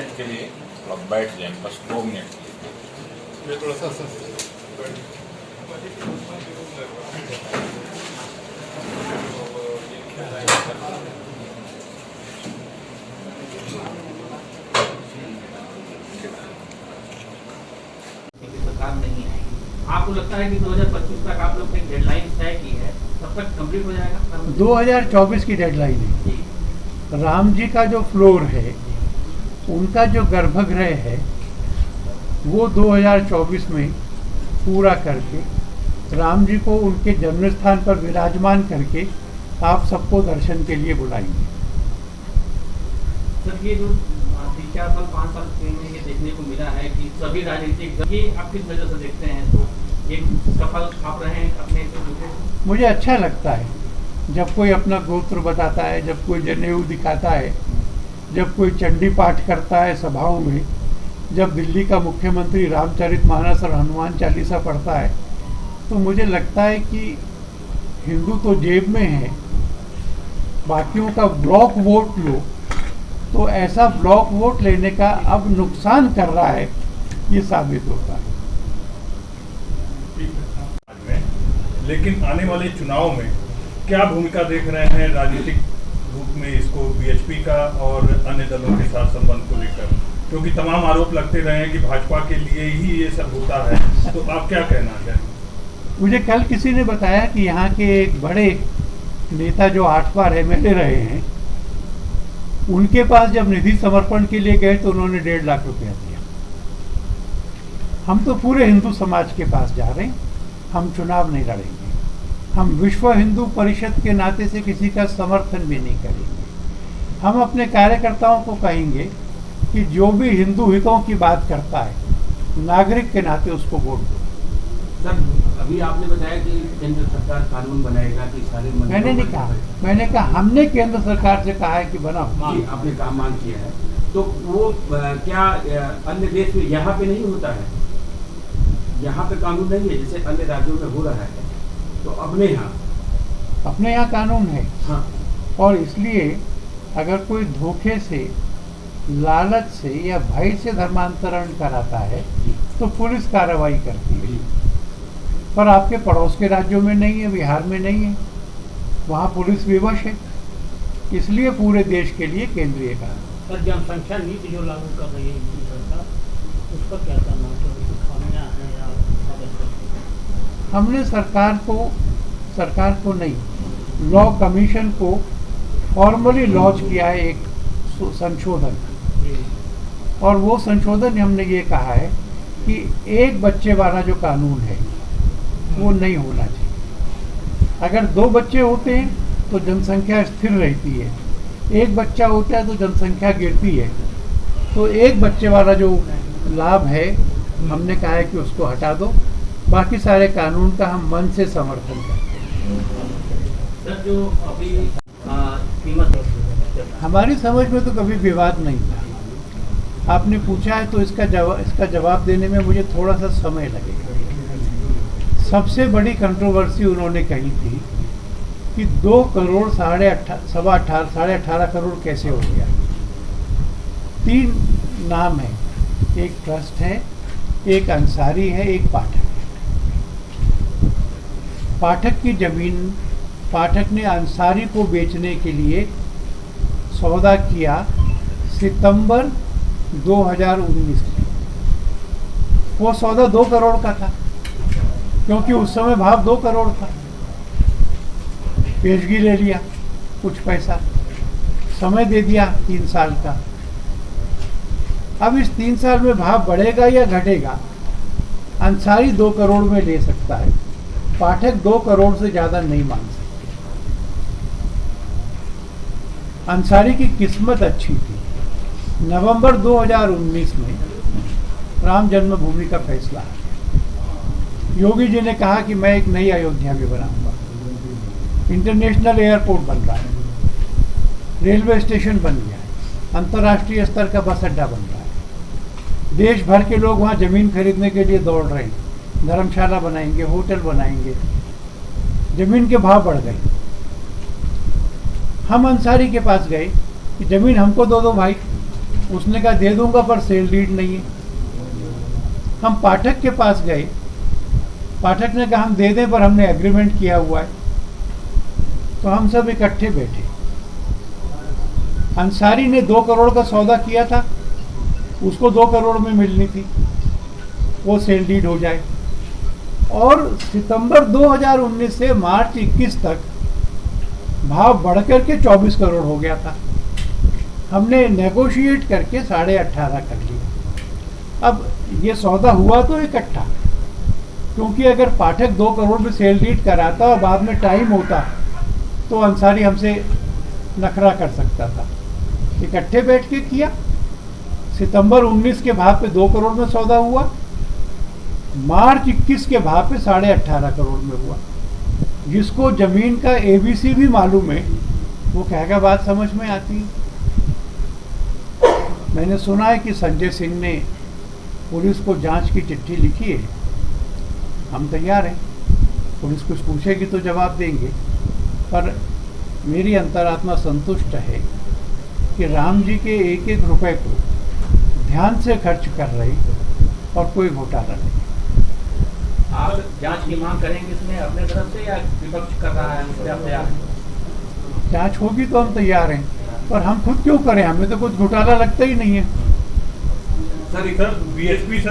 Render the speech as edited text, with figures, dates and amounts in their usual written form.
Minute के लिए थोड़ा बैठ जाए, बस 2 मिनट के लिए। थोड़ा सा सरकार नहीं आएगी, आपको लगता है कि 2025 तक आप लोग ने डेडलाइन तय की है, तब तक कंप्लीट हो जाएगा? 2024 की डेडलाइन है। राम जी का जो फ्लोर है, उनका जो गर्भगृह है, वो 2024 में पूरा करके राम जी को उनके जन्म स्थान पर विराजमान करके आप सबको दर्शन के लिए बुलाएंगे। सर, ये जो 3-4 साल 5 साल में ये देखने को मिला है कि सभी राजनीतिक, ये आप किस वजह से देखते हैं? तो एक कपल आप रहे हैं अपने से? मुझे अच्छा लगता है जब कोई अपना गोत्र बताता है, जब कोई जनेऊ दिखाता है, जब कोई चंडी पाठ करता है सभाओं में, जब दिल्ली का मुख्यमंत्री रामचरितमानस और हनुमान चालीसा पढ़ता है, तो मुझे लगता है कि हिंदू तो जेब में है, बाकियों का ब्लॉक वोट लो, तो ऐसा ब्लॉक वोट लेने का अब नुकसान कर रहा है, ये साबित होता है। लेकिन आने वाले चुनाव में क्या भूमिका देख रहे हैं राजनीतिक रूप में इसको, बीएचपी का और अन्य दलों के साथ संबंध को लेकर? क्योंकि तमाम आरोप लगते रहे हैं कि भाजपा के लिए ही ये सब होता है, तो आप क्या कहना चाहेंगे? मुझे कल किसी ने बताया कि यहाँ के एक बड़े नेता जो 8 बार एमएलए रहे हैं, उनके पास जब निधि समर्पण के लिए गए तो उन्होंने 1.5 लाख रुपया दिया। हम तो पूरे हिंदू समाज के पास जा रहे हैं, हम चुनाव नहीं लड़ेंगे, हम विश्व हिंदू परिषद के नाते से किसी का समर्थन भी नहीं करेंगे। हम अपने कार्यकर्ताओं को कहेंगे कि जो भी हिंदू हितों की बात करता है, नागरिक के नाते उसको वोट दो। सर, अभी आपने बताया कि केंद्र सरकार कानून बनाएगा कि सारे, मैंने नहीं कहा, मैंने कहा हमने केंद्र सरकार से कहा है कि बनाओ। आपने काम मांग किया है, तो वो क्या अन्य देश में यहाँ पे नहीं होता है? यहाँ पे कानून नहीं है जैसे अन्य राज्यों में हो रहा है, तो अपने यहाँ कानून है। हाँ। और इसलिए अगर कोई धोखे से, लालच से या भय से धर्मांतरण कराता है तो पुलिस कार्रवाई करती है, पर आपके पड़ोस के राज्यों में नहीं है, बिहार में नहीं है, वहाँ पुलिस विवश है। इसलिए पूरे देश के लिए केंद्रीय कानून। सर, जनसंख्या नीति जो लागू कर रही है सरकार, उस पर क्या करना चाहिए? हमने सरकार को नहीं, लॉ कमीशन को फॉर्मली लॉन्च किया है एक संशोधन, और वो संशोधन हमने ये कहा है कि एक बच्चे वाला जो कानून है वो नहीं होना चाहिए। अगर 2 बच्चे होते हैं तो जनसंख्या स्थिर रहती है, 1 बच्चा होता है तो जनसंख्या गिरती है। तो एक बच्चे वाला जो लाभ है, हमने कहा है कि उसको हटा दो, बाकी सारे कानून का हम मन से समर्थन करते हैं। सर, जो अभी कीमत, हमारी समझ में तो कभी विवाद नहीं था। आपने पूछा है तो इसका जवाब देने में मुझे थोड़ा सा समय लगेगा। सबसे बड़ी कंट्रोवर्सी उन्होंने कही थी कि 2 करोड़ साढ़े 18 करोड़ कैसे हो गया। 3 नाम है, एक ट्रस्ट है, एक अंसारी है, एक पाठक है। पाठक की जमीन पाठक ने अंसारी को बेचने के लिए सौदा किया सितंबर 2019 में। वो सौदा 2 करोड़ का था, क्योंकि उस समय भाव 2 करोड़ था। पेशगी ले लिया, कुछ पैसा, समय दे दिया 3 साल का। अब इस 3 साल में भाव बढ़ेगा या घटेगा? अंसारी 2 करोड़ में ले सकता है, पाठक 2 करोड़ से ज़्यादा नहीं मांग सकते। अंसारी की किस्मत अच्छी थी। नवंबर 2019 में राम जन्मभूमि का फैसला आया। योगी जी ने कहा कि मैं एक नई अयोध्या भी बनाऊंगा। इंटरनेशनल एयरपोर्ट बन रहा है, रेलवे स्टेशन बन गया है, अंतर्राष्ट्रीय स्तर का बस अड्डा बन रहा है। देश भर के लोग वहाँ ज़मीन खरीदने के लिए दौड़ रहे हैं, धर्मशाला बनाएंगे, होटल बनाएंगे, ज़मीन के भाव बढ़ गए। हम अंसारी के पास गए कि ज़मीन हमको दो भाई, उसने कहा दे दूंगा पर सेल डीड नहीं है। हम पाठक के पास गए, पाठक ने कहा हम दे दें पर हमने एग्रीमेंट किया हुआ है। तो हम सब इकट्ठे बैठे। अंसारी ने 2 करोड़ का सौदा किया था, उसको 2 करोड़ में मिलनी थी, वो सेल डीड हो जाए। और सितंबर 2019 से मार्च 21 तक भाव बढ़कर के 24 करोड़ हो गया था। हमने नेगोशिएट करके 18.5 कर लिया। अब ये सौदा हुआ तो इकट्ठा, क्योंकि अगर पाठक 2 करोड़ में सेल डीड कराता और बाद में टाइम होता तो अंसारी हमसे नखरा कर सकता था। इकट्ठे बैठ के किया। सितंबर 19 के भाव पे 2 करोड़ में सौदा हुआ, मार्च 21 के भाव पे 18.5 करोड़ में हुआ। जिसको जमीन का ABC भी मालूम है वो कहेगा बात समझ में आती है। मैंने सुना है कि संजय सिंह ने पुलिस को जांच की चिट्ठी लिखी है। हम तैयार हैं, पुलिस कुछ पूछेगी तो जवाब देंगे, पर मेरी अंतरात्मा संतुष्ट है कि राम जी के एक एक रुपए को ध्यान से खर्च कर रहे और कोई घोटाला नहीं। आप जांच की मांग करेंगे इसमें अपने तरफ से या विपक्ष कर रहा है, उस पर आप तैयार हैं? जांच होगी तो हम तैयार हैं, पर हम खुद क्यों करें, हमें तो कुछ घोटाला लगता ही नहीं है। Sir BHP